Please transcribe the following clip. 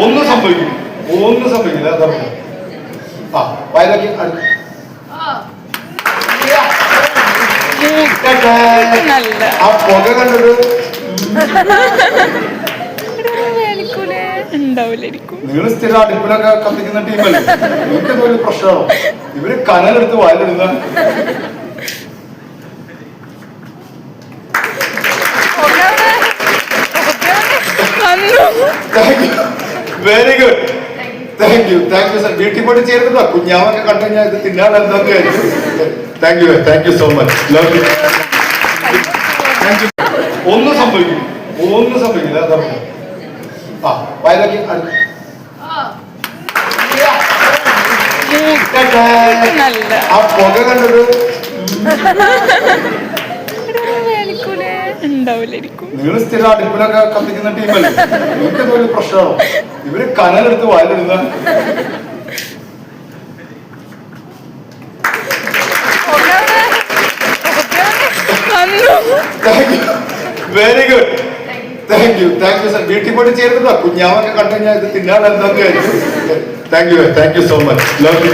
ഒന്നും സംഭവിക്കും, ഒന്നും സംഭവിക്കില്ല. ആ വയലാക്കി ആ പുക കണ്ടത് നിങ്ങൾ സ്ഥിരം അടുപ്പിലൊക്കെ കത്തിക്കുന്ന ടീമല്ലേ, നിങ്ങൾക്ക് എന്തൊരു പ്രശ്നമാണോ? ഇവര് കനലെടുത്ത് വയലിടുന്ന. Very good, thank you sir. വീട്ടിൽ പോയിട്ട് ചേർന്നിട്ടോ, കുഞ്ഞാവൊക്കെ കണ്ടു കഴിഞ്ഞാൽ ഇത് തിന്നാൻ എന്തൊക്കെ ആയിരിക്കും. Thank you so much. Love you. ഒന്നും സംഭവിക്കും, ഒന്നും സംഭവിക്കില്ല. ആ വയലാക്കി ആ പുക കണ്ടത് നിങ്ങൾ സ്ഥിരം അടുപ്പിലൊക്കെ കത്തിക്കുന്ന ടീമല്ലേ, നിങ്ങൾക്ക് എന്തൊരു പ്രശ്നമാണോ? ഇവര് കനലെടുത്ത് വയലിടുന്ന. Very good, thank you sir. വീട്ടിൽ പോയിട്ട് ചേർന്നിട്ടോ, കുഞ്ഞാവൊക്കെ കണ്ടു കഴിഞ്ഞാൽ ഇത് തിന്നാൻ എന്തൊക്കെ ആയിരിക്കും. Thank you so much. Love you.